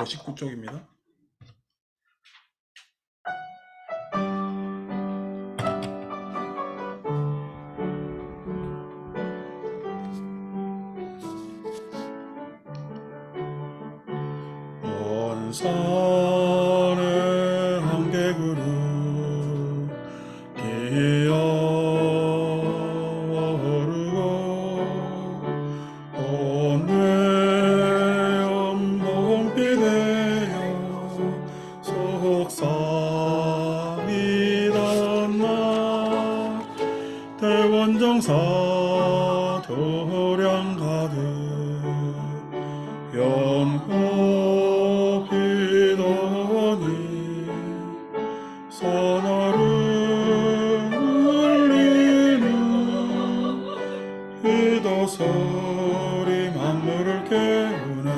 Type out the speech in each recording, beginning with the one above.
59쪽입니다. 온 산에 함께 그루 기어오르고 온 내연 봄비 되어 속삭이던 날 대원정사 도량 가득 연꽃 피더니 서나를 울리는 기도 소리 만물을 깨우네.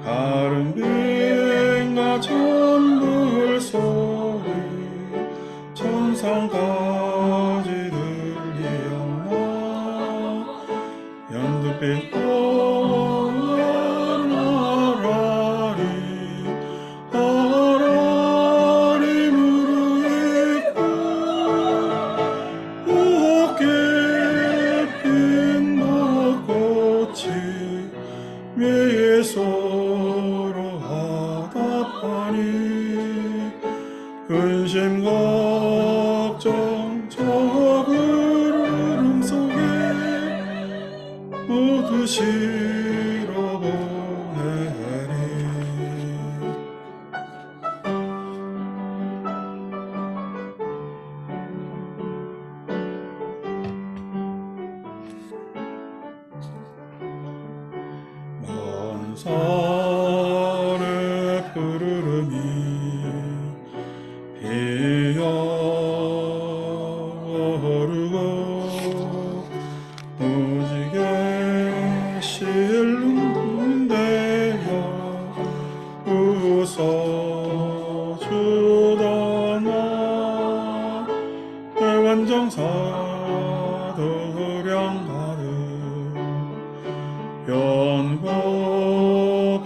가른빙과 천불 소리 천상까지 들리었나. 연두빛 아라리 무르익고 옥게 핀 벚꽃이 미소로 화답하니 근심 걱정 저 구름 속에 모두 실어보내리. 먼 산의 푸르름이 피어오르고 무지개 실눈대어 웃어주던 날 대원정사 도량 가득 연꽃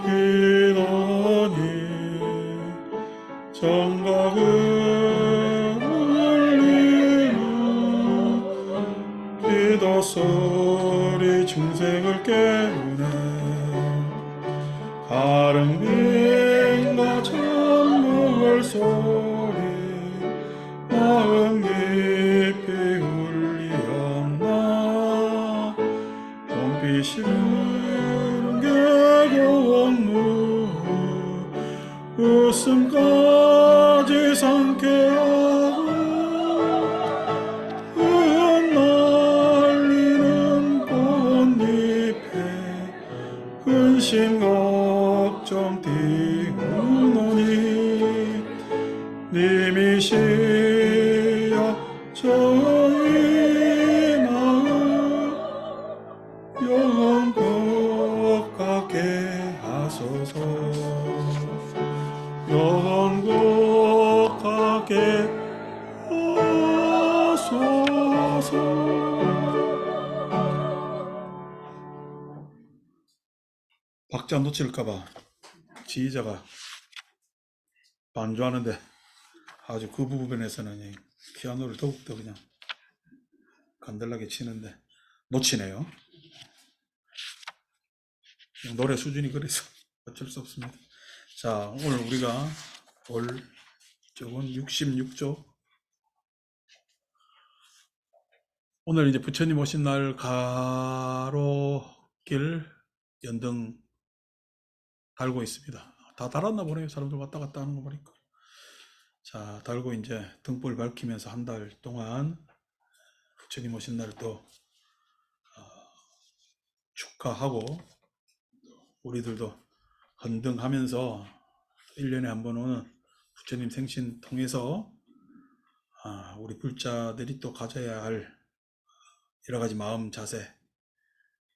피더니 정각을 울리는 기도 소리 중생을 깨우네. 가른빙과 천물 소리 마음 깊이 울리었나. 봄빛은 계곡물 웃음까지 상쾌하고 흩날리는 꽃잎에 근심 걱정 띄우노니 님이시여 저희 마음 영원 가게 하소서. 영원 가게 하소서. 박자 놓칠까봐 지휘자가 반주하는데 아주 그 부분에서는 피아노를 더욱더 그냥 간단하게 치는데 놓치네요. 노래 수준이 그래서 어쩔 수 없습니다. 자, 오늘 우리가 볼 쪽은 66쪽. 오늘 이제 부처님 오신 날 가로길 연등 달고 있습니다. 다 달았나 보네요. 사람들 왔다 갔다 하는 거 보니까. 자, 달고 이제 등불 밝히면서 한 달 동안 부처님 오신 날 또 축하하고 우리들도 헌등하면서 1년에 한 번 오는 부처님 생신 통해서 우리 불자들이 또 가져야 할 여러 가지 마음 자세,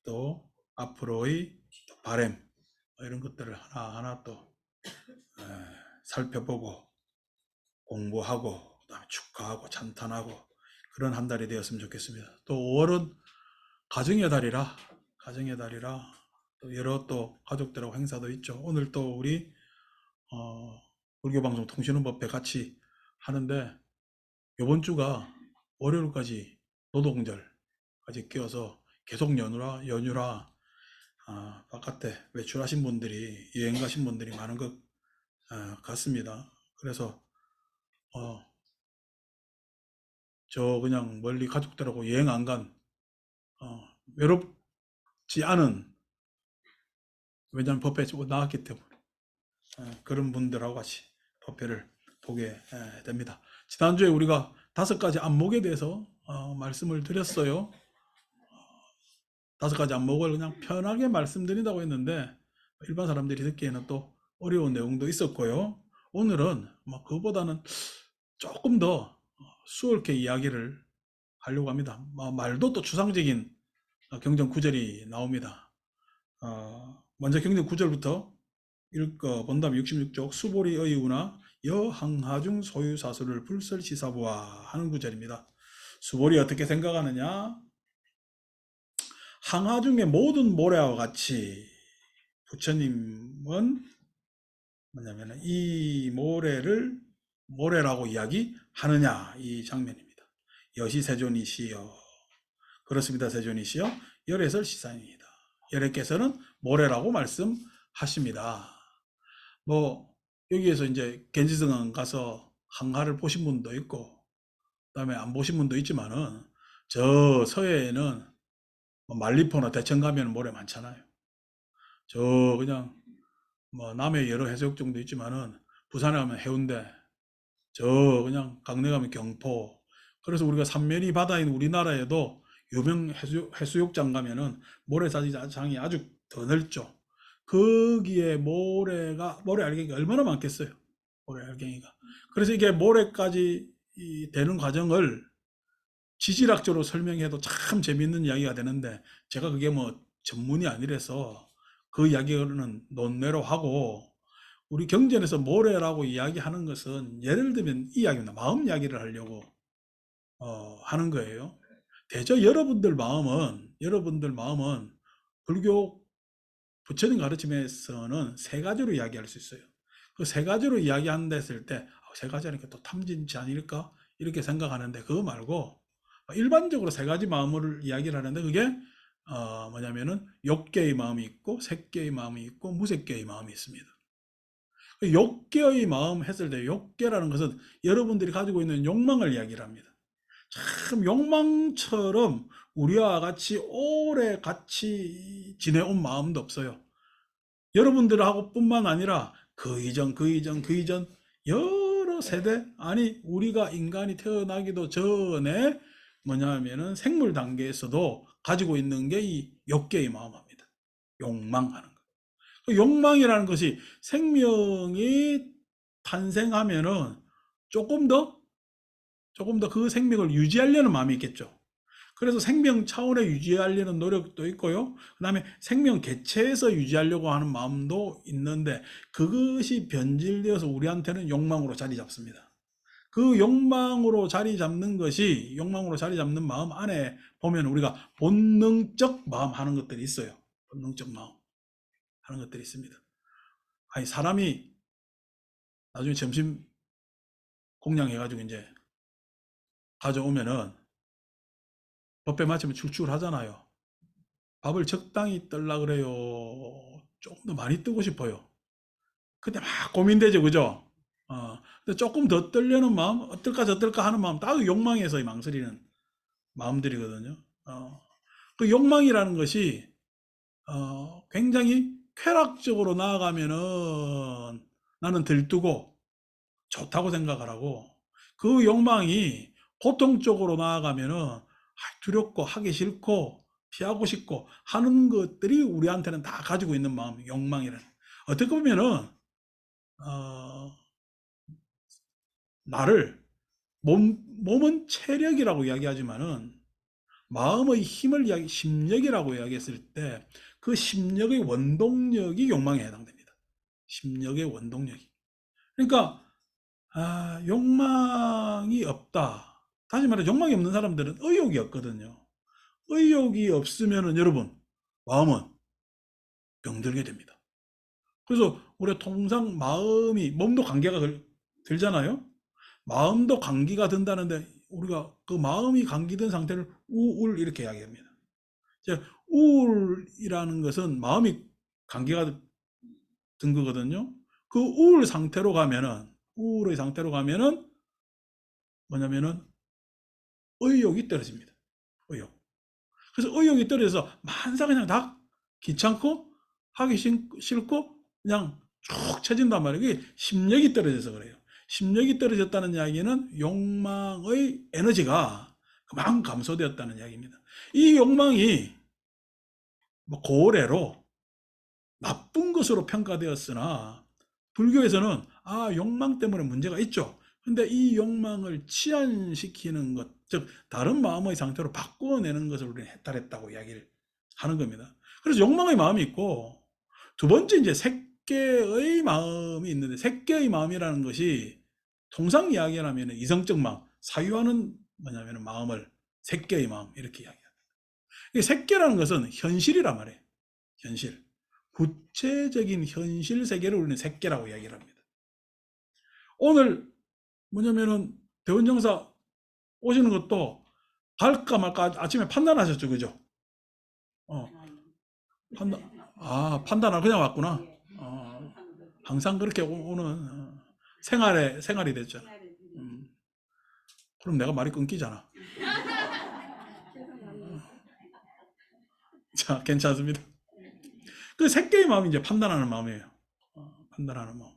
또 앞으로의 바램 이런 것들을 하나하나 또 살펴보고 공부하고 그다음에 축하하고 찬탄하고 그런 한 달이 되었으면 좋겠습니다. 또 5월은 가정의 달이라 또 여러 또 가족들하고 행사도 있죠. 오늘 또 우리 불교방송 통신원법회 같이 하는데 이번 주가 월요일까지 노동절까지 끼어서 계속 연휴라 바깥에 외출하신 분들이 여행 가신 분들이 많은 것 같습니다. 그래서 저 그냥 멀리 가족들하고 여행 안 간 외롭지 않은, 왜냐하면 법회에 나왔기 때문에 그런 분들하고 같이 법회를 보게 됩니다. 지난주에 우리가 5가지 안목에 대해서 말씀을 드렸어요. 5가지 안목을 그냥 편하게 말씀드린다고 했는데 일반 사람들이 듣기에는 또 어려운 내용도 있었고요. 오늘은 뭐 그거보다는 조금 더 수월하게 이야기를 하려고 합니다. 말도 또 추상적인 경전 구절이 나옵니다. 먼저 경전 구절부터 읽어본다면 66쪽 수보리 의우나 여항하중 소유사수를 불설시사부하 하는 구절입니다. 수보리 어떻게 생각하느냐? 항하중의 모든 모래와 같이 부처님은 뭐냐면 이 모래를 모래라고 이야기하느냐, 이 장면입니다. 여시 세존이시여. 그렇습니다. 세존이시여. 열애설 시사입니다. 열애께서는 모래라고 말씀하십니다. 뭐 여기에서 이제 겐지승항 가서 항하를 보신 분도 있고 그다음에 안 보신 분도 있지만은 저 서해에는 말리포나 대천 가면 모래 많잖아요. 저 그냥 뭐 남해 여러 해수욕장도 있지만은 부산에 가면 해운대, 저 그냥 강릉 가면 경포. 그래서 우리가 삼면이 바다인 우리나라에도 유명 해수욕장 가면은 모래사장이 아주 더 넓죠. 거기에 모래 알갱이가 얼마나 많겠어요. 모래 알갱이가. 그래서 이게 모래까지 되는 과정을 지질학적으로 설명해도 참 재미있는 이야기가 되는데 제가 그게 뭐 전문이 아니라서 그 이야기는 논외로 하고, 우리 경전에서 모래라고 이야기하는 것은 예를 들면 이 이야기입니다. 마음 이야기를 하려고 하는 거예요. 대저 여러분들 마음은 불교 부처님 가르침에서는 3가지로 이야기할 수 있어요. 그 3가지로 이야기한다 했을 때 3가지니까 또 탐진치 아닐까 이렇게 생각하는데, 그거 말고 일반적으로 3가지 마음을 이야기를 하는데 그게 뭐냐면은 욕계의 마음이 있고 색계의 마음이 있고 무색계의 마음이 있습니다. 욕계의 마음 했을 때 욕계라는 것은 여러분들이 가지고 있는 욕망을 이야기를 합니다. 참 욕망처럼 우리와 같이 오래 같이 지내온 마음도 없어요. 여러분들하고 뿐만 아니라 그 이전 여러 세대, 아니 우리가 인간이 태어나기도 전에 뭐냐면은 생물 단계에서도 가지고 있는 게 이 욕계의 마음입니다. 욕망하는 거. 그 욕망이라는 것이 생명이 탄생하면은 조금 더 그 생명을 유지하려는 마음이 있겠죠. 그래서 생명 차원에 유지하려는 노력도 있고요. 그 다음에 생명 개체에서 유지하려고 하는 마음도 있는데 그것이 변질되어서 우리한테는 욕망으로 자리 잡습니다. 그 욕망으로 자리 잡는 마음 안에 보면 우리가 본능적 마음 하는 것들이 있어요. 본능적 마음 하는 것들이 있습니다. 아니, 사람이 나중에 점심 공양해가지고 이제 가져오면은 법회 마치면 출출 하잖아요. 밥을 적당히 떨라 그래요. 조금 더 많이 뜨고 싶어요. 근데 막 고민되죠, 그죠? 근데 조금 더 떨려는 마음, 어떨까 저떨까 하는 마음, 다 욕망에서 망설이는 마음들이거든요. 그 욕망이라는 것이 굉장히 쾌락적으로 나아가면은 나는 들뜨고 좋다고 생각을 하고, 그 욕망이 고통적으로 나아가면은 두렵고 하기 싫고 피하고 싶고 하는 것들이 우리한테는 다 가지고 있는 마음, 욕망이라는. 어떻게 보면은 나를 몸은 체력이라고 이야기하지만은 마음의 힘을 심력이라고 이야기했을 때 그 심력의 원동력이 욕망에 해당됩니다. 심력의 원동력이. 그러니까 욕망이 없다. 다시 말해 욕망이 없는 사람들은 의욕이 없거든요. 의욕이 없으면은 여러분 마음은 병들게 됩니다. 그래서 우리가 통상 마음이, 몸도 감기가 들잖아요. 마음도 감기가 든다는데 우리가 그 마음이 감기든 상태를 우울 이렇게 이야기합니다. 이제 우울이라는 것은 마음이 감기가 든 거거든요. 그 우울의 상태로 가면은 뭐냐면은 의욕이 떨어집니다. 의욕. 그래서 의욕이 떨어져서 만사 그냥 다 귀찮고 하기 싫고 그냥 쭉 처진단 말이에요. 이게 심력이 떨어져서 그래요. 심력이 떨어졌다는 이야기는 욕망의 에너지가 그만큼 감소되었다는 이야기입니다. 이 욕망이 뭐 고래로 나쁜 것으로 평가되었으나 불교에서는 욕망 때문에 문제가 있죠. 근데 이 욕망을 치안시키는 것, 즉 다른 마음의 상태로 바꾸어내는 것을 우리는 해탈했다고 이야기를 하는 겁니다. 그래서 욕망의 마음이 있고, 두 번째 이제 색계의 마음이 있는데, 색계의 마음이라는 것이 통상 이야기를 하면 이성적 마음, 사유하는 뭐냐면 마음을 색계의 마음 이렇게 이야기합니다. 이 색계라는 것은 현실이란 말이에요. 현실. 구체적인 현실 세계를 우리는 색계라고 이야기를 합니다. 오늘 뭐냐면은 대원정사 오시는 것도 갈까 말까 아침에 판단하셨죠, 그죠? 어, 판단하 그냥 왔구나. 항상 그렇게 오는 생활이 됐죠. 그럼 내가 말이 끊기잖아. 자, 괜찮습니다. 그 색계의 마음이 이제 판단하는 마음이에요. 판단하는 마음.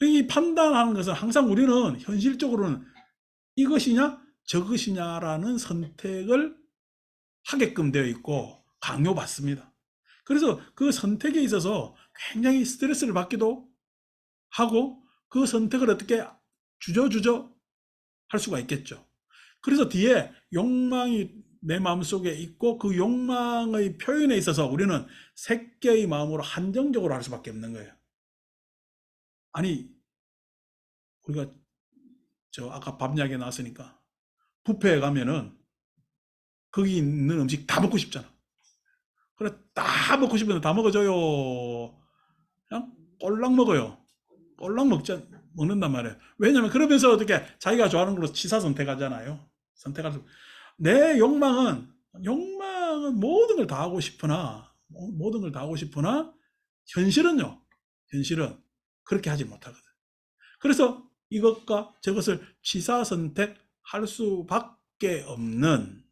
이 판단하는 것은 항상 우리는 현실적으로는 이것이냐 저것이냐라는 선택을 하게끔 되어 있고 강요받습니다. 그래서 그 선택에 있어서 굉장히 스트레스를 받기도 하고 그 선택을 어떻게 주저주저 할 수가 있겠죠. 그래서 뒤에 욕망이 내 마음속에 있고 그 욕망의 표현에 있어서 우리는 색계의 마음으로 한정적으로 할 수밖에 없는 거예요. 아니 우리가 아까 밥 이야기 나왔으니까 뷔페에 가면은 거기 있는 음식 다 먹고 싶잖아. 그래 다 먹고 싶은데 다 먹어줘요. 그냥 꼴랑 먹어요. 꼴랑 먹는단 말이에요. 왜냐면 그러면서 어떻게 자기가 좋아하는 걸로 취사 선택하잖아요. 선택할 내 욕망은 모든 걸 다 하고 싶으나 현실은 그렇게 하지 못하거든. 그래서 이것과 저것을 취사 선택할 수밖에 없는,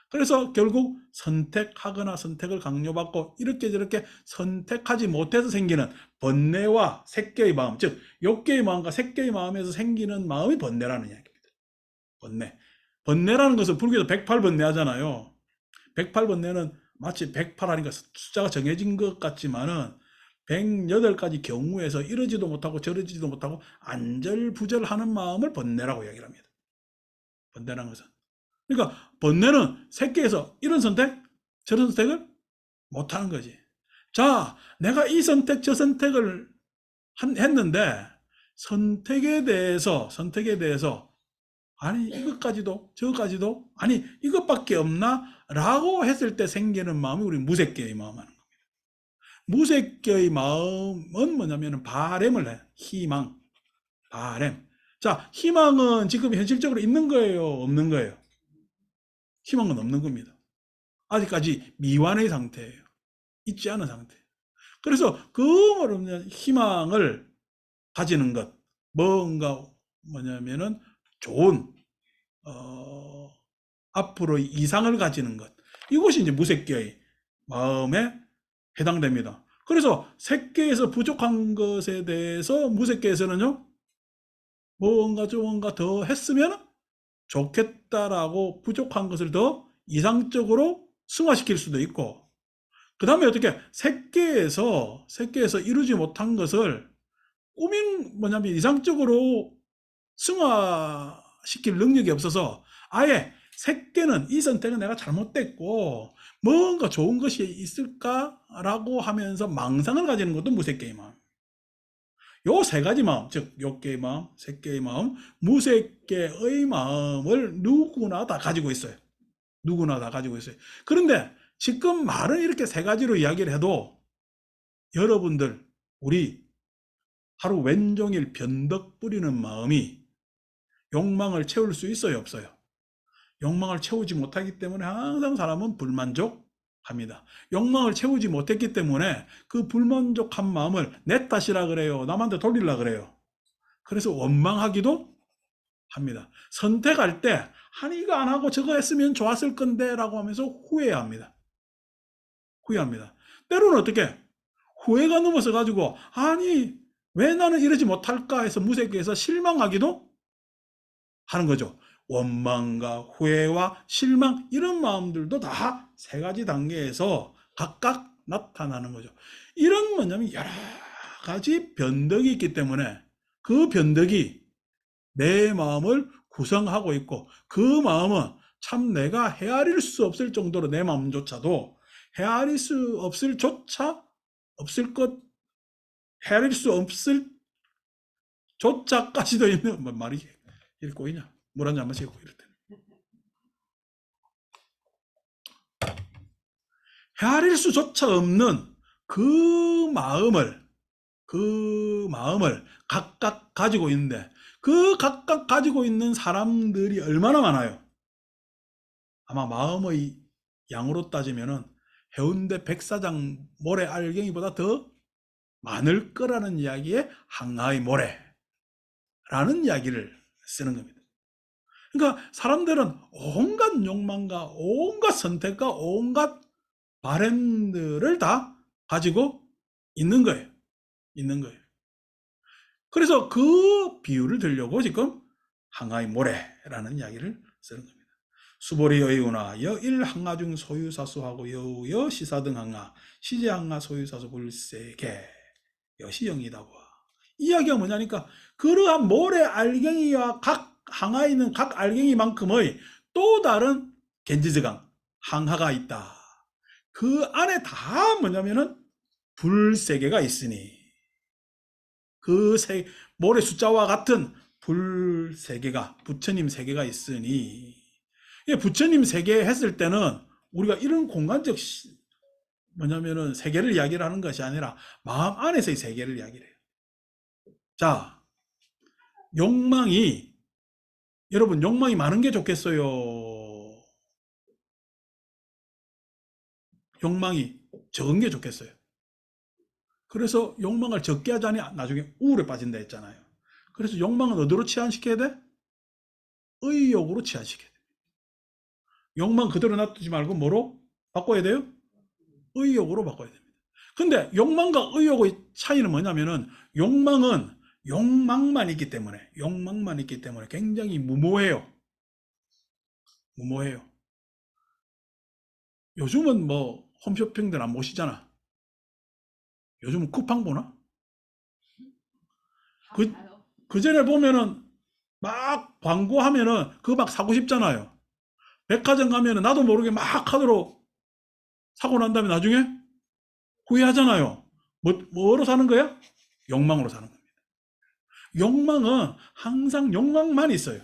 그래서 결국 선택하거나 선택을 강요받고 이렇게 저렇게 선택하지 못해서 생기는 번뇌와 색계의 마음, 즉 욕계의 마음과 색계의 마음에서 생기는 마음이 번뇌라는 이야기입니다. 번뇌라는 것은 불교에서 108번뇌 하잖아요. 108번뇌는 마치 108하니까 숫자가 정해진 것 같지만은 108가지 경우에서 이러지도 못하고 저러지도 못하고 안절부절하는 마음을 번뇌라고 이야기를 합니다. 번뇌라는 것은. 그러니까 번뇌는 새끼에서 이런 선택, 저런 선택을 못하는 거지. 자, 내가 이 선택, 저 선택을 했는데 선택에 대해서 아니 이것까지도 저것까지도 아니 이것밖에 없나? 라고 했을 때 생기는 마음이 우리 무색계의 마음 하는 겁니다. 무색계의 마음은 뭐냐면 바램을 해. 희망, 바램. 자, 희망은 지금 현실적으로 있는 거예요? 없는 거예요? 희망은 없는 겁니다. 아직까지 미완의 상태예요. 있지 않은 상태. 그래서 그 희망을 가지는 것, 뭔가 뭐냐면은 좋은 앞으로의 이상을 가지는 것, 이것이 이제 무색계의 마음에 해당됩니다. 그래서 색계에서 부족한 것에 대해서 무색계에서는요, 뭔가 더 했으면 좋겠다라고 부족한 것을 더 이상적으로 승화시킬 수도 있고, 그 다음에 어떻게 색계에서 이루지 못한 것을 뭐냐면 이상적으로 승화시킬 능력이 없어서 아예 색계는 이 선택은 내가 잘못됐고 뭔가 좋은 것이 있을까라고 하면서 망상을 가지는 것도 무색계의 마음. 요 세 가지 마음, 즉 욕계의 마음, 색계의 마음, 무색계의 마음을 누구나 다 가지고 있어요. 누구나 다 가지고 있어요. 그런데 지금 말은 이렇게 세 가지로 이야기를 해도 여러분들 우리 하루 왼종일 변덕 부리는 마음이 욕망을 채울 수 있어요, 없어요? 욕망을 채우지 못하기 때문에 항상 사람은 불만족합니다. 욕망을 채우지 못했기 때문에 그 불만족한 마음을 내 탓이라 그래요. 남한테 돌리려 그래요. 그래서 원망하기도 합니다. 선택할 때 이거 안 하고 저거 했으면 좋았을 건데 라고 하면서 후회합니다. 후회합니다. 때로는 어떻게 후회가 넘어서 가지고 아니 왜 나는 이러지 못할까 해서 무색해서 실망하기도 하는 거죠. 원망과 후회와 실망 이런 마음들도 다 세 가지 단계에서 각각 나타나는 거죠. 이런 뭐냐면 여러 가지 변덕이 있기 때문에 그 변덕이 내 마음을 구성하고 있고 그 마음은 참 내가 헤아릴 수 없을 정도로 내 마음조차도 헤아릴 수 없을 조차 없을 것 헤아릴 수 없을 조차까지도 있는 뭐 말이 이렇게 꼬이냐 물 한 잔 마시고 이럴 때 헤아릴 수조차 없는 그 마음을 각각 가지고 있는데 그 각각 가지고 있는 사람들이 얼마나 많아요? 아마 마음의 양으로 따지면은 해운대 백사장 모래 알갱이보다 더 많을 거라는 이야기에 항아의 모래라는 이야기를 쓰는 겁니다. 그러니까 사람들은 온갖 욕망과 온갖 선택과 온갖 바램들을 다 가지고 있는 거예요. 있는 거예요. 그래서 그 비유를 들려고 지금 항아의 모래라는 이야기를 쓰는 겁니다. 수보리 여의우나 여일 항아 중 소유사수하고 여우여 시사 등 항아 시제 항아 소유사수 불세계 여시영이다 보아. 이야기가 뭐냐니까 그러한 모래 알갱이와 각 항아에 있는 각 알갱이만큼의 또 다른 겐지즈강 항하가 있다. 그 안에 다 뭐냐면은 불세계가 있으니 그 모래 숫자와 같은 불세계가 부처님 세계가 있으니 부처님 세계 했을 때는 우리가 이런 공간적 뭐냐면은 세계를 이야기를 하는 것이 아니라 마음 안에서의 세계를 이야기를 해요. 자, 욕망이 여러분 욕망이 많은 게 좋겠어요? 욕망이 적은 게 좋겠어요? 그래서 욕망을 적게 하자니 나중에 우울에 빠진다 했잖아요. 그래서 욕망은 어디로 치환시켜야 돼? 의욕으로 치환시켜야 돼. 욕망 그대로 놔두지 말고 뭐로 바꿔야 돼요? 의욕으로 바꿔야 됩니다. 근데 욕망과 의욕의 차이는 뭐냐면은 욕망만 있기 때문에 굉장히 무모해요. 요즘은 뭐 홈쇼핑들 안 보시잖아. 요즘은 쿠팡 보나? 그 전에 보면은 막 광고하면은 그거 막 사고 싶잖아요. 백화점 가면은 나도 모르게 막 카드로 사고 난 다음에 나중에 후회하잖아요. 뭐로 사는 거야? 욕망으로 사는 겁니다. 욕망은 항상 욕망만 있어요.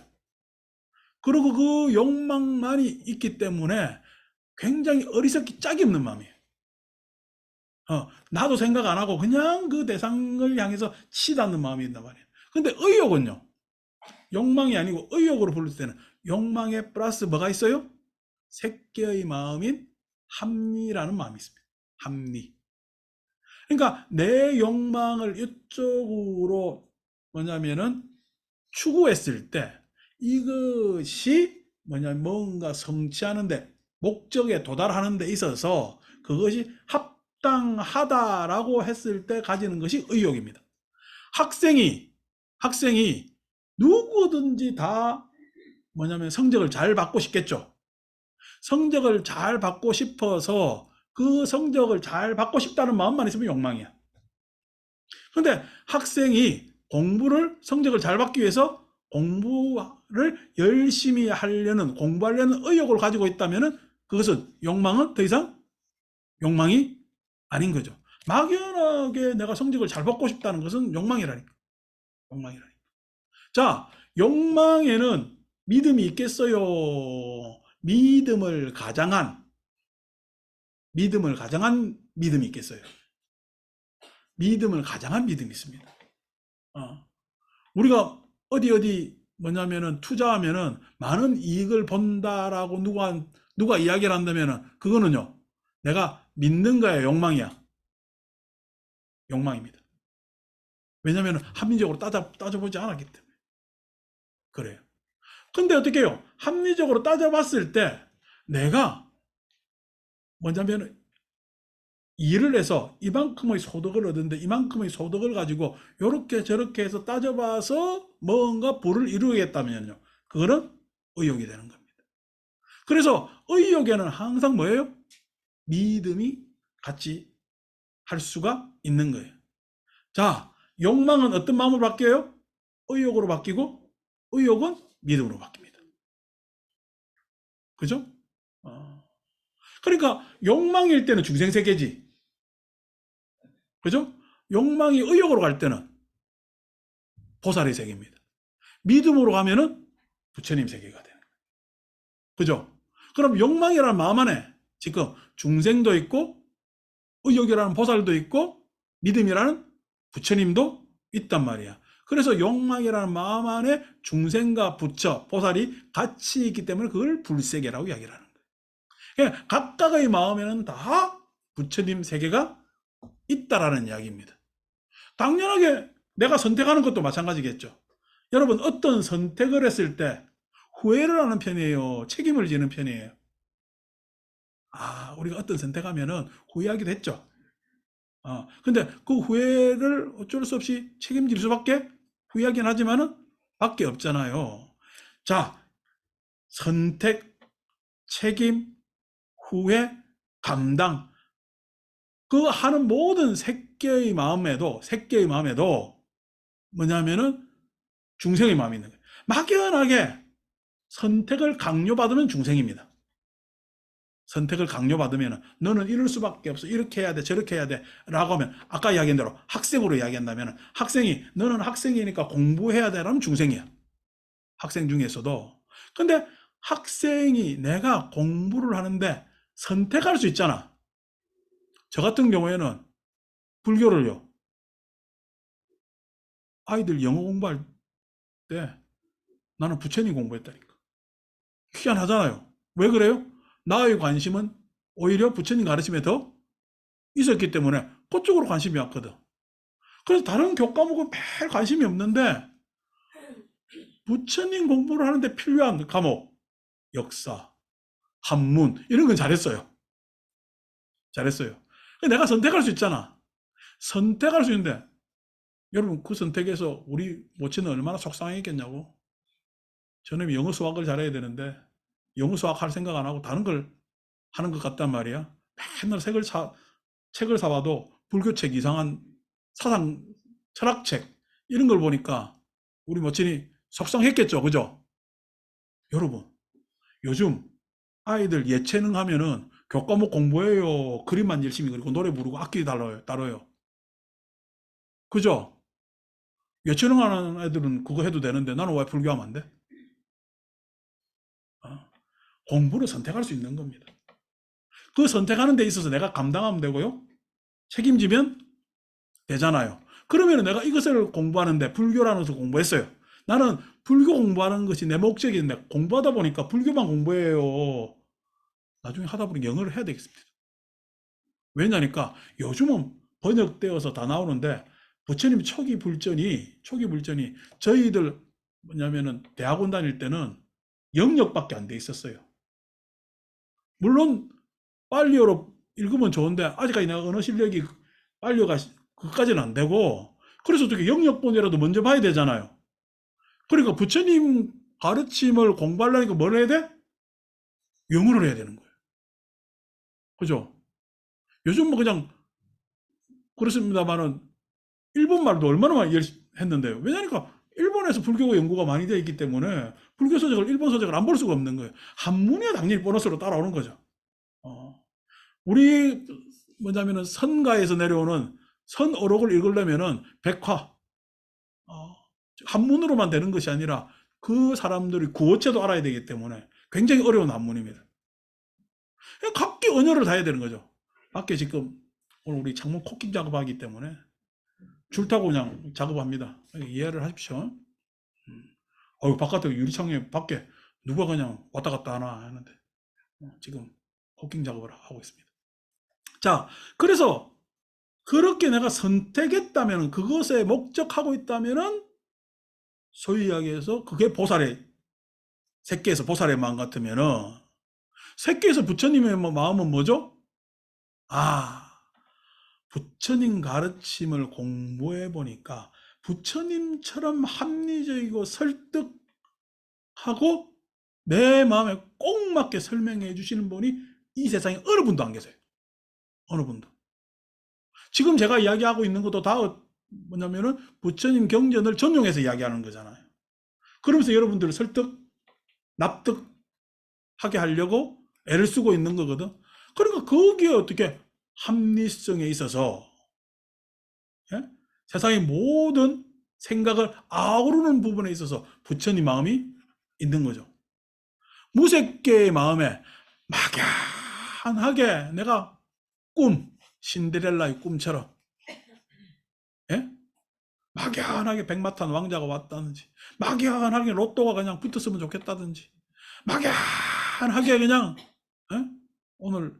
그리고 그 욕망만이 있기 때문에 굉장히 어리석기 짝이 없는 마음이에요. 나도 생각 안 하고 그냥 그 대상을 향해서 치닫는 마음이 있단 말이에요. 근데 의욕은요. 욕망이 아니고 의욕으로 부를 때는 욕망에 플러스 뭐가 있어요? 새끼의 마음인 합리라는 마음이 있습니다. 합리. 그러니까 내 욕망을 이쪽으로 뭐냐면은 추구했을 때 이것이 뭐냐면 뭔가 성취하는데 목적에 도달하는 데 있어서 그것이 합당하다라고 했을 때 가지는 것이 의욕입니다. 학생이 누구든지 다 뭐냐면 성적을 잘 받고 싶겠죠. 성적을 잘 받고 싶어서 그 성적을 잘 받고 싶다는 마음만 있으면 욕망이야. 그런데 학생이 성적을 잘 받기 위해서 공부를 열심히 공부하려는 의욕을 가지고 있다면 그것은 욕망은 더 이상 욕망이 아닌 거죠. 막연하게 내가 성적을 잘 받고 싶다는 것은 욕망이라니까. 자, 욕망에는 믿음이 있겠어요? 믿음을 가장한 믿음이 있겠어요? 믿음을 가장한 믿음이 있습니다. 우리가 어디 뭐냐면은 투자하면은 많은 이익을 본다라고 누가 이야기를 한다면은 그거는요, 내가 믿는 거야, 욕망이야? 욕망입니다. 왜냐면은 합리적으로 따져보지 않았기 때문에 그래요. 근데 어떻게 해요? 합리적으로 따져봤을 때 내가 뭐냐면 일을 해서 이만큼의 소득을 얻는데 이만큼의 소득을 가지고 이렇게 저렇게 해서 따져봐서 뭔가 부를 이루겠다면요, 그거는 의욕이 되는 겁니다. 그래서 의욕에는 항상 뭐예요? 믿음이 같이 할 수가 있는 거예요. 자, 욕망은 어떤 마음으로 바뀌어요? 의욕으로 바뀌고, 의욕은 믿음으로 바뀝니다. 그죠? 그러니까 욕망일 때는 중생세계지. 그죠? 욕망이 의욕으로 갈 때는 보살의 세계입니다. 믿음으로 가면은 부처님 세계가 되는 거예요. 그죠? 그럼 욕망이라는 마음 안에 지금 중생도 있고 의욕이라는 보살도 있고 믿음이라는 부처님도 있단 말이야. 그래서 욕망이라는 마음 안에 중생과 부처, 보살이 같이 있기 때문에 그걸 불세계라고 이야기를 하는 거예요. 그러니까 각각의 마음에는 다 부처님 세계가 있다라는 이야기입니다. 당연하게 내가 선택하는 것도 마찬가지겠죠. 여러분, 어떤 선택을 했을 때 후회를 하는 편이에요? 책임을 지는 편이에요? 우리가 어떤 선택하면은 후회하기도 했죠. 근데 그 후회를 어쩔 수 없이 책임질 수밖에, 후회하긴 하지만은 밖에 없잖아요. 자, 선택, 책임, 후회, 감당. 그 하는 모든 새끼의 마음에도 뭐냐면은 중생의 마음이 있는 거예요. 막연하게 선택을 강요받으면 중생입니다. 선택을 강요받으면 너는 이럴 수밖에 없어, 이렇게 해야 돼, 저렇게 해야 돼 라고 하면, 아까 이야기한 대로 학생으로 이야기한다면 학생이 너는 학생이니까 공부해야 돼 라면 중생이야. 학생 중에서도. 근데 학생이 내가 공부를 하는데 선택할 수 있잖아. 저 같은 경우에는 불교를요, 아이들 영어 공부할 때 나는 부처님 공부했다니까. 희한하잖아요. 왜 그래요? 나의 관심은 오히려 부처님 가르침에 더 있었기 때문에 그쪽으로 관심이 왔거든. 그래서 다른 교과목은 별 관심이 없는데 부처님 공부를 하는데 필요한 과목, 역사, 한문 이런 건 잘했어요. 내가 선택할 수 있잖아. 선택할 수 있는데 여러분, 그 선택에서 우리 모친은 얼마나 속상했겠냐고. 저놈이 영어 수학을 잘해야 되는데 영어 수학 할 생각 안 하고 다른 걸 하는 것 같단 말이야. 맨날 책을 사봐도 불교책, 이상한 사상 철학책 이런 걸 보니까 우리 모친이 속상했겠죠. 그죠? 여러분, 요즘 아이들 예체능 하면은 교과목 공부해요. 그림만 열심히 그리고 노래 부르고 악기 다뤄요. 그죠? 예체능 하는 애들은 그거 해도 되는데 나는 왜 불교하면 안 돼? 공부를 선택할 수 있는 겁니다. 그 선택하는 데 있어서 내가 감당하면 되고요. 책임지면 되잖아요. 그러면 내가 이것을 공부하는데 불교라는 것을 공부했어요. 나는 불교 공부하는 것이 내 목적인데 공부하다 보니까 불교만 공부해요. 나중에 하다 보니 영어를 해야 되겠습니다. 왜냐니까 요즘은 번역되어서 다 나오는데 부처님 초기 불전이 저희들 뭐냐면은 대학원 다닐 때는 영역밖에 안 돼 있었어요. 물론 빨리어로 읽으면 좋은데 아직까지 내가 언어 실력이 빨리어가 그까지는 안 되고, 그래서 어떻게 영역본이라도 먼저 봐야 되잖아요. 그러니까 부처님 가르침을 공부하려니까 뭘 해야 돼? 영어를 해야 되는 거예요. 그죠? 요즘 뭐 그냥 그렇습니다만은 일본말도 얼마나 많이 했는데요. 왜냐니까 일본에서 불교 연구가 많이 되어 있기 때문에 불교 서적을, 일본 서적을 안 볼 수가 없는 거예요. 한문이야 당연히 보너스로 따라오는 거죠. 우리 뭐냐면은 선가에서 내려오는 선어록을 읽으려면은 백화, 한문으로만 되는 것이 아니라 그 사람들이 구어체도 알아야 되기 때문에 굉장히 어려운 한문입니다. 각기 언어를 다 해야 되는 거죠. 밖에 지금 오늘 우리 창문 코킹 작업하기 때문에 줄타고 그냥 작업합니다. 이해를 하십시오. 바깥에 유리창에 밖에 누가 그냥 왔다 갔다 하나 하는데 지금 호킹 작업을 하고 있습니다. 자, 그래서 그렇게 내가 선택했다면, 그것에 목적하고 있다면은 소위 이야기해서 그게 보살의, 새끼에서 보살의 마음 같으면은, 새끼에서 부처님의 마음은 뭐죠? 부처님 가르침을 공부해 보니까 부처님처럼 합리적이고 설득하고 내 마음에 꼭 맞게 설명해 주시는 분이 이 세상에 어느 분도 안 계세요. 어느 분도. 지금 제가 이야기하고 있는 것도 다 뭐냐면은 부처님 경전을 전용해서 이야기하는 거잖아요. 그러면서 여러분들을 설득, 납득하게 하려고 애를 쓰고 있는 거거든. 그러니까 거기에 어떻게 합리성에 있어서, 예? 세상의 모든 생각을 아우르는 부분에 있어서 부처님 마음이 있는 거죠. 무색계의 마음에 막연하게 내가 신데렐라의 꿈처럼, 예? 막연하게 백마탄 왕자가 왔다든지, 막연하게 로또가 그냥 붙었으면 좋겠다든지, 막연하게 그냥, 예? 오늘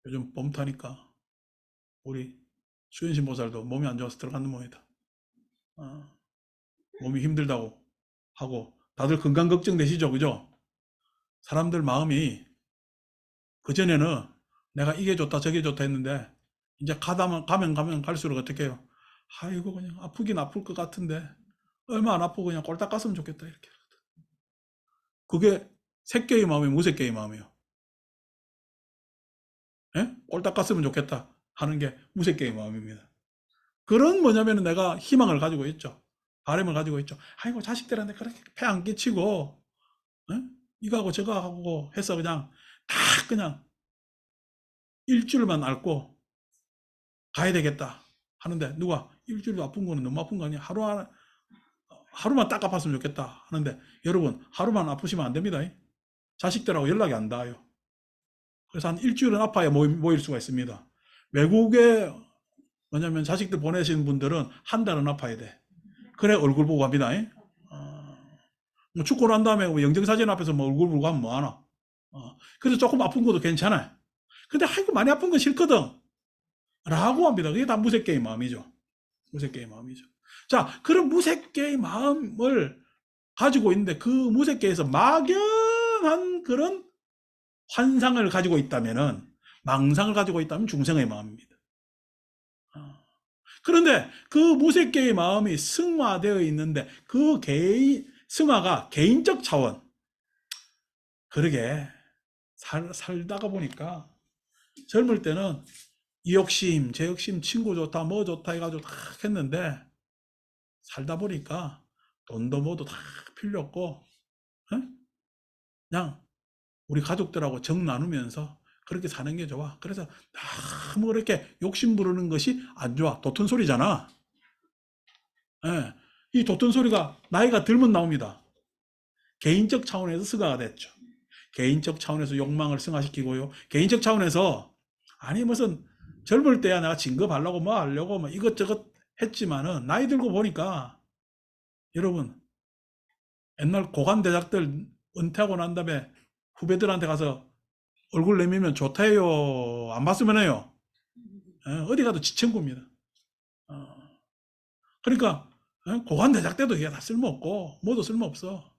요즘 봄 타니까 우리 수현신 보살도 몸이 안 좋아서 들어가는 모양이다. 몸이 힘들다고 하고 다들 건강 걱정되시죠, 그죠? 사람들 마음이 그전에는 내가 이게 좋다 저게 좋다 했는데 이제 가면 갈수록 어떻게 해요? 이거 그냥 아프긴 아플 것 같은데 얼마 안 아프고 그냥 꼴딱 갔으면 좋겠다, 이렇게. 그게 새끼의 마음이에요, 무새끼의 마음이에요? 예? 꼴딱 갔으면 좋겠다 하는 게 무새끼의 마음입니다. 그런 뭐냐면 내가 희망을 가지고 있죠. 바람을 가지고 있죠. 아이고 자식들한테 그렇게 폐 안 끼치고, 예? 이거하고 저거하고 해서 그냥 다 그냥 일주일만 앓고 가야 되겠다 하는데, 누가 일주일도 아픈 거는 너무 아픈 거 아니야? 하루만 딱 아팠으면 좋겠다 하는데, 여러분 하루만 아프시면 안 됩니다. 자식들하고 연락이 안 닿아요. 그래서 한 일주일은 아파야 모일 수가 있습니다. 외국에 뭐냐면 자식들 보내신 분들은 한 달은 아파야 돼. 그래 얼굴 보고 합니다. 뭐 축구 난 다음에 영정사진 앞에서 뭐 얼굴 보고 하면 뭐하나. 그래서 조금 아픈 것도 괜찮아요. 근데 아이고 많이 아픈 건 싫거든 라고 합니다. 그게 다 무색계의 마음이죠. 무색계의 마음이죠. 자, 그런 무색계의 마음을 가지고 있는데, 그 무색계에서 막연한 그런 환상을 가지고 있다면은, 망상을 가지고 있다면 중생의 마음입니다. 그런데 그 무색계의 마음이 승화되어 있는데, 그 승화가 개인적 차원. 그러게 살다가 보니까 젊을 때는 이 욕심 제 욕심, 친구 좋다 뭐 좋다 해가지고 다 했는데, 살다 보니까 돈도 뭐도 다 필요 없고, 그냥 우리 가족들하고 정 나누면서 그렇게 사는 게 좋아. 그래서 너무 그렇게 욕심 부르는 것이 안 좋아. 도톤 소리잖아. 예. 이 도톤 소리가 나이가 들면 나옵니다. 개인적 차원에서 승화가 됐죠. 개인적 차원에서 욕망을 승화시키고요. 개인적 차원에서, 아니 무슨 젊을 때야 내가 진급하려고 뭐 하려고 뭐 이것저것 했지만은, 나이 들고 보니까 여러분, 옛날 고관 대작들 은퇴하고 난 다음에 후배들한테 가서 얼굴 내밀면 좋다해요, 안 봤으면 해요? 어디 가도 지친구입니다. 그러니까 고관 대작 때도 이게 다 쓸모없고 뭐도 쓸모없어.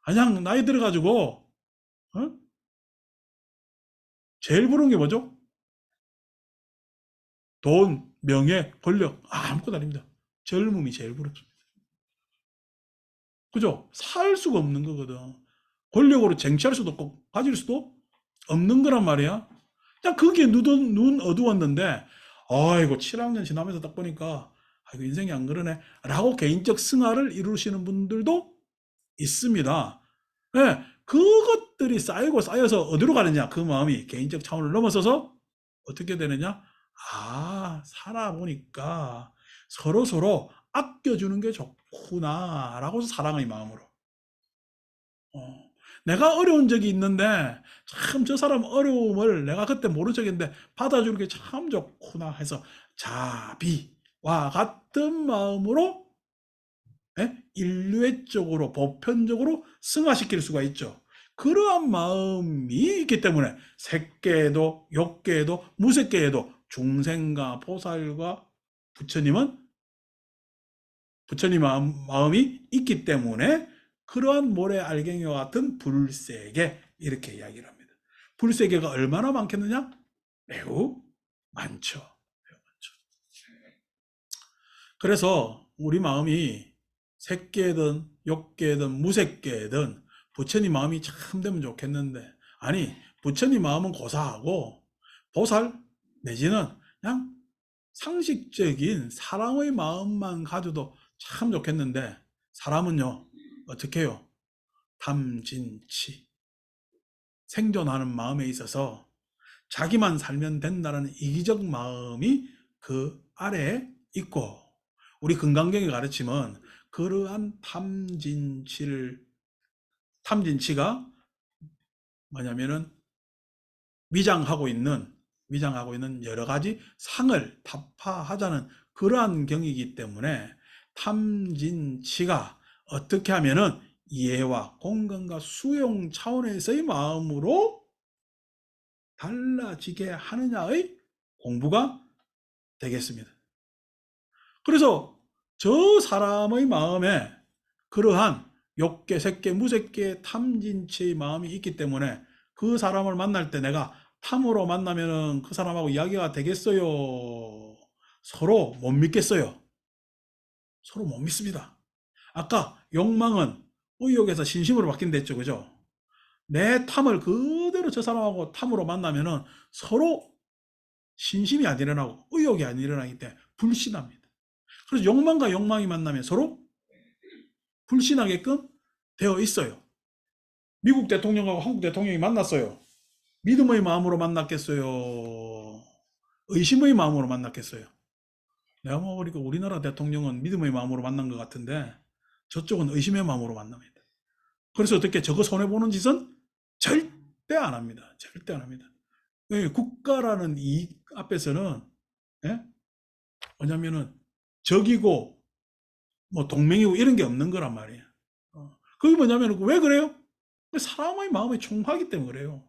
그냥 나이 들어가지고 제일 부러운 게 뭐죠? 돈, 명예, 권력, 아무것도 아닙니다. 젊음이 제일 부럽습니다. 그죠? 살 수가 없는 거거든. 권력으로 쟁취할 수도 없고 가질 수도 없는 거란 말이야. 그냥 그게 눈 어두웠는데, 아이고 7학년 지나면서 딱 보니까 아이고 인생이 안 그러네 라고 개인적 승화를 이루시는 분들도 있습니다. 네, 그것들이 쌓이고 쌓여서 어디로 가느냐, 그 마음이 개인적 차원을 넘어서서 어떻게 되느냐, 살아보니까 서로 아껴주는 게 좋구나 라고 해서 사랑의 마음으로, 내가 어려운 적이 있는데 참 저 사람 어려움을 내가 그때 모른 척했는데 받아주는 게 참 좋구나 해서 자비와 같은 마음으로 인류애적으로 보편적으로 승화시킬 수가 있죠. 그러한 마음이 있기 때문에 색계에도 욕계에도 무색계에도 중생과 보살과 부처님은 부처님 마음이 있기 때문에 그러한 모래 알갱이와 같은 불세계 이렇게 이야기를 합니다. 불세계가 얼마나 많겠느냐? 매우 많죠. 매우 많죠. 그래서 우리 마음이 색계든 욕계든 무색계든 부처님 마음이 참 되면 좋겠는데 아니 부처님 마음은 고사하고 보살 내지는 그냥 상식적인 사람의 마음만 가져도 참 좋겠는데 사람은요 어떻게 해요? 탐진치 생존하는 마음에 있어서 자기만 살면 된다는 이기적 마음이 그 아래에 있고 우리 금강경이 가르치면 그러한 탐진치가 뭐냐면은 위장하고 있는 여러 가지 상을 타파하자는 그러한 경이기 때문에 탐진치가 어떻게 하면은 이해와 공감과 수용 차원에서의 마음으로 달라지게 하느냐의 공부가 되겠습니다. 그래서 저 사람의 마음에 그러한 욕계, 색계, 무색계, 탐진치의 마음이 있기 때문에 그 사람을 만날 때 내가 탐으로 만나면은 그 사람하고 이야기가 되겠어요? 서로 못 믿겠어요? 서로 못 믿습니다. 아까 욕망은 의욕에서 신심으로 바뀐다 했죠, 그죠? 내 탐을 그대로 저 사람하고 탐으로 만나면은 서로 신심이 안 일어나고 의욕이 안 일어나기 때문에 불신합니다. 그래서 욕망과 욕망이 만나면 서로 불신하게끔 되어 있어요. 미국 대통령하고 한국 대통령이 만났어요. 믿음의 마음으로 만났겠어요? 의심의 마음으로 만났겠어요? 내가 보니까 우리나라 대통령은 믿음의 마음으로 만난 것 같은데 저쪽은 의심의 마음으로 만납니다. 그래서 어떻게 저거 손해보는 짓은 절대 안 합니다. 절대 안 합니다. 국가라는 이 앞에서는 예? 뭐냐면은 적이고 뭐 동맹이고 이런 게 없는 거란 말이에요. 그게 뭐냐면 왜 그래요? 사람의 마음의 총화이기 때문에 그래요.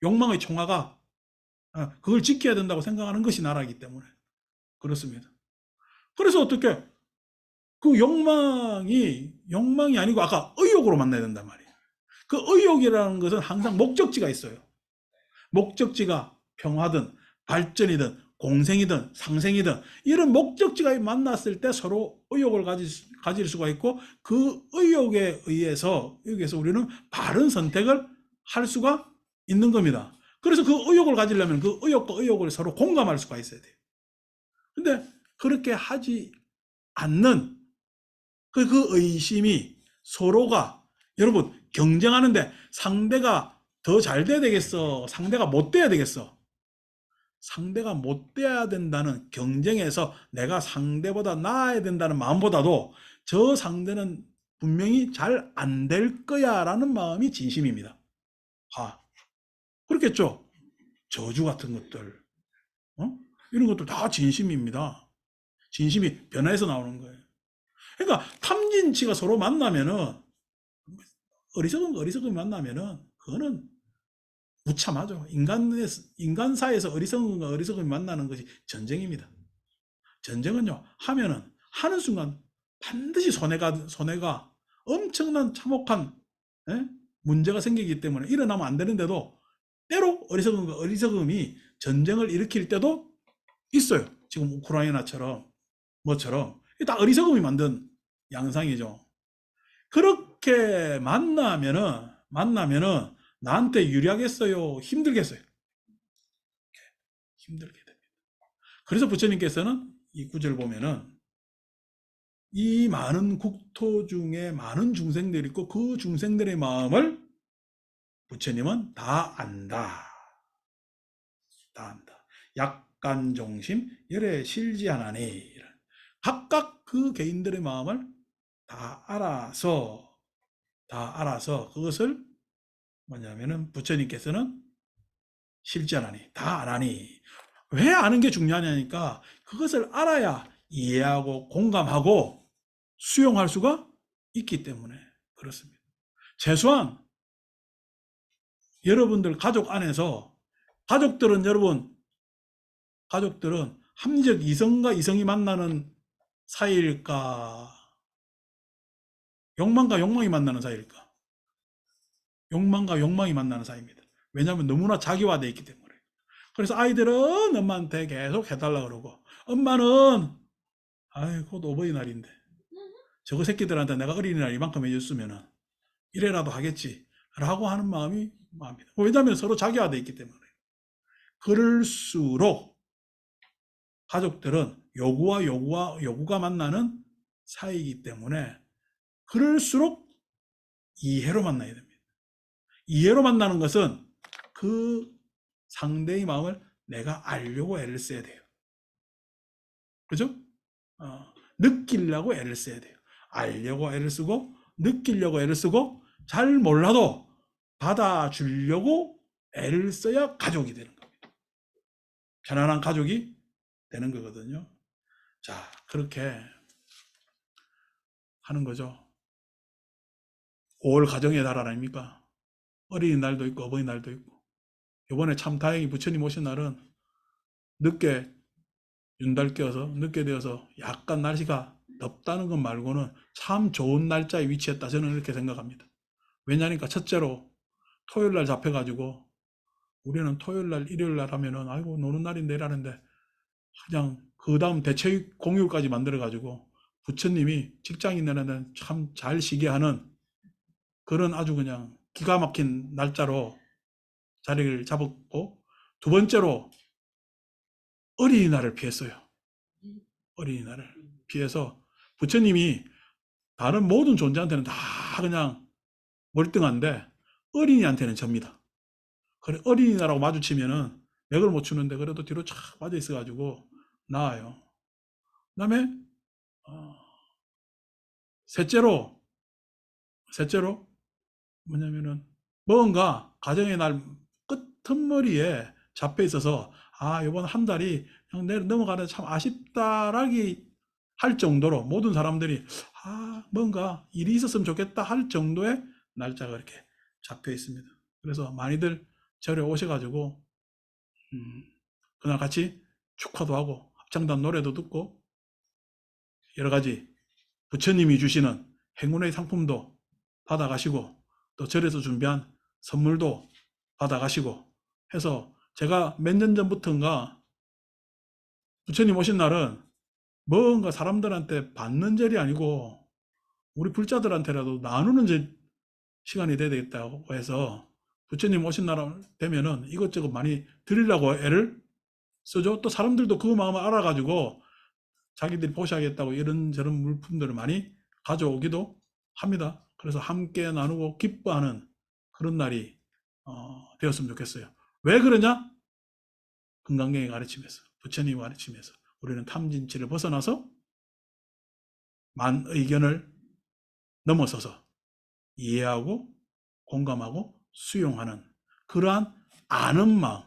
욕망의 총화가 그걸 지켜야 된다고 생각하는 것이 나라이기 때문에 그렇습니다. 그래서 어떻게 그 욕망이 아니고 아까 의욕으로 만나야 된단 말이에요. 그 의욕이라는 것은 항상 목적지가 있어요. 목적지가 평화든 발전이든 공생이든 상생이든 이런 목적지가 만났을 때 서로 의욕을 가질 수가 있고 그 의욕에 의해서 우리는 바른 선택을 할 수가 있는 겁니다. 그래서 그 의욕을 가지려면 그 의욕과 의욕을 서로 공감할 수가 있어야 돼요. 근데 그렇게 하지 않는 그 의심이 서로가 여러분 경쟁하는데 상대가 더 잘 돼야 되겠어? 상대가 못 돼야 되겠어? 상대가 못 돼야 된다는 경쟁에서 내가 상대보다 나아야 된다는 마음보다도 저 상대는 분명히 잘 안 될 거야 라는 마음이 진심입니다. 그렇겠죠? 저주 같은 것들 이런 것들 다 진심입니다. 진심이 변화해서 나오는 거예요. 그러니까 탐진치가 서로 만나면은 어리석은 만나면은 그거는 무참하죠. 인간사에서 어리석은과 어리석음이 만나는 것이 전쟁입니다. 전쟁은요, 하는 순간 반드시 손해가 엄청난 참혹한 문제가 생기기 때문에 일어나면 안 되는데도 때로 어리석음과 어리석음이 전쟁을 일으킬 때도 있어요. 지금 우크라이나처럼 뭐처럼 다 어리석음이 만든 양상이죠. 그렇게 만나면은 나한테 유리하겠어요? 힘들겠어요? 힘들게 됩니다. 그래서 부처님께서는 이 구절 보면은 이 많은 국토 중에 많은 중생들이 있고 그 중생들의 마음을 부처님은 다 안다. 다 안다. 약간 종심 열에 실지하나니 각각 그 개인들의 마음을 다 알아서 그것을 뭐냐면은 부처님께서는 실전하니 다 안 하니 왜 아는 게 중요하냐니까 그것을 알아야 이해하고 공감하고 수용할 수가 있기 때문에 그렇습니다. 최소한 여러분들 가족 안에서 가족들은 합리적 이성과 이성이 만나는 사이일까? 욕망과 욕망이 만나는 사이일까? 욕망과 욕망이 만나는 사이입니다. 왜냐하면 너무나 자기화되어 있기 때문에. 그래서 아이들은 엄마한테 계속 해달라 그러고 엄마는 아이 곧 어버이날인데 저거 새끼들한테 내가 어린이날 이만큼 해줬으면 이래라도 하겠지 라고 하는 마음입니다. 왜냐하면 서로 자기화되어 있기 때문에. 그럴수록 가족들은 요구가 만나는 사이이기 때문에 그럴수록 이해로 만나야 됩니다. 이해로 만나는 것은 그 상대의 마음을 내가 알려고 애를 써야 돼요. 그죠? 느끼려고 애를 써야 돼요. 알려고 애를 쓰고 느끼려고 애를 쓰고 잘 몰라도 받아주려고 애를 써야 가족이 되는 겁니다. 편안한 가족이 되는 거거든요. 자, 그렇게 하는 거죠. 5월 가정의 달 아닙니까? 어린이날도 있고 어버이날도 있고 이번에 참 다행히 부처님 오신 날은 늦게 윤달 껴서 늦게 되어서 약간 날씨가 덥다는 것 말고는 참 좋은 날짜에 위치했다 저는 이렇게 생각합니다. 왜냐니까 첫째로 토요일날 잡혀가지고 우리는 토요일날 일요일날 하면은 아이고 노는 날인데 이라는데 그냥 그 다음 대체 공휴일까지 만들어가지고 부처님이 직장인들한테는 참 잘 쉬게 하는 그런 아주 그냥 기가 막힌 날짜로 자리를 잡았고 두 번째로 어린이날을 피했어요. 어린이날을 피해서 부처님이 다른 모든 존재한테는 다 그냥 월등한데 어린이한테는 접니다. 그래 어린이날하고 마주치면은 맥을 못 추는데 그래도 뒤로 촥 빠져 있어가지고 나아요. 그다음에 셋째로 뭐냐면은 뭔가 가정의 날 끝머리에 잡혀 있어서 아 이번 한 달이 그냥 넘어가는데 참 아쉽다라기 할 정도로 모든 사람들이 아 뭔가 일이 있었으면 좋겠다 할 정도의 날짜가 이렇게 잡혀 있습니다. 그래서 많이들 절에 오셔가지고 그날 같이 축하도 하고 합창단 노래도 듣고 여러 가지 부처님이 주시는 행운의 상품도 받아가시고 또 절에서 준비한 선물도 받아가시고 해서 제가 몇 년 전부터인가 부처님 오신 날은 뭔가 사람들한테 받는 절이 아니고 우리 불자들한테라도 나누는 시간이 돼야 되겠다고 해서 부처님 오신 날 되면은 이것저것 많이 드리려고 애를 쓰죠. 또 사람들도 그 마음을 알아가지고 자기들이 보셔야겠다고 이런저런 물품들을 많이 가져오기도 합니다. 그래서 함께 나누고 기뻐하는 그런 날이 되었으면 좋겠어요. 왜 그러냐? 금강경의 가르침에서 부처님의 가르침에서 우리는 탐진치를 벗어나서 만 의견을 넘어서서 이해하고 공감하고 수용하는 그러한 아는 마음,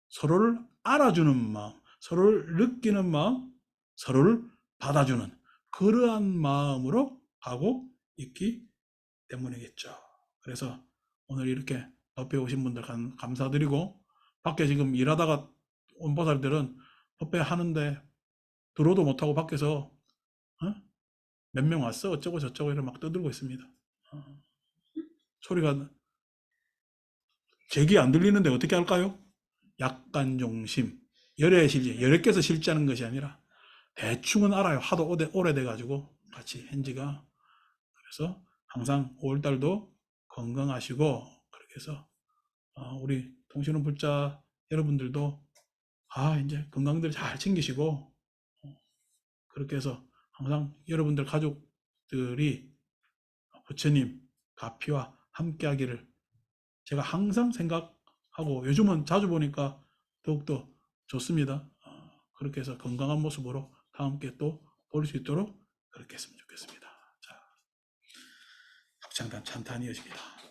서로를 알아주는 마음, 서로를 느끼는 마음, 서로를 받아주는 그러한 마음으로 가고 있기 때문이겠죠. 그래서 오늘 이렇게 법회 오신 분들 감사드리고 밖에 지금 일하다가 온 보살들은 법회 하는데 들어도 못하고 밖에서 몇 명 왔어 어쩌고 저쩌고 이렇게 막 떠들고 있습니다. 소리가 제기 안 들리는데 어떻게 할까요? 약간 중심, 열의 실제, 열에 깨서 실제하는 것이 아니라 대충은 알아요. 하도 오래돼가지고 같이 현지가. 그래서 항상 5월달도 건강하시고 그렇게 해서 우리 통신원 불자 여러분들도 이제 건강들 잘 챙기시고 그렇게 해서 항상 여러분들 가족들이 부처님 가피와 함께하기를 제가 항상 생각하고 요즘은 자주 보니까 더욱더 좋습니다. 그렇게 해서 건강한 모습으로 다 함께 또 볼 수 있도록 그렇게 했으면 좋겠습니다. 자, 합창단 찬탄이었습니다.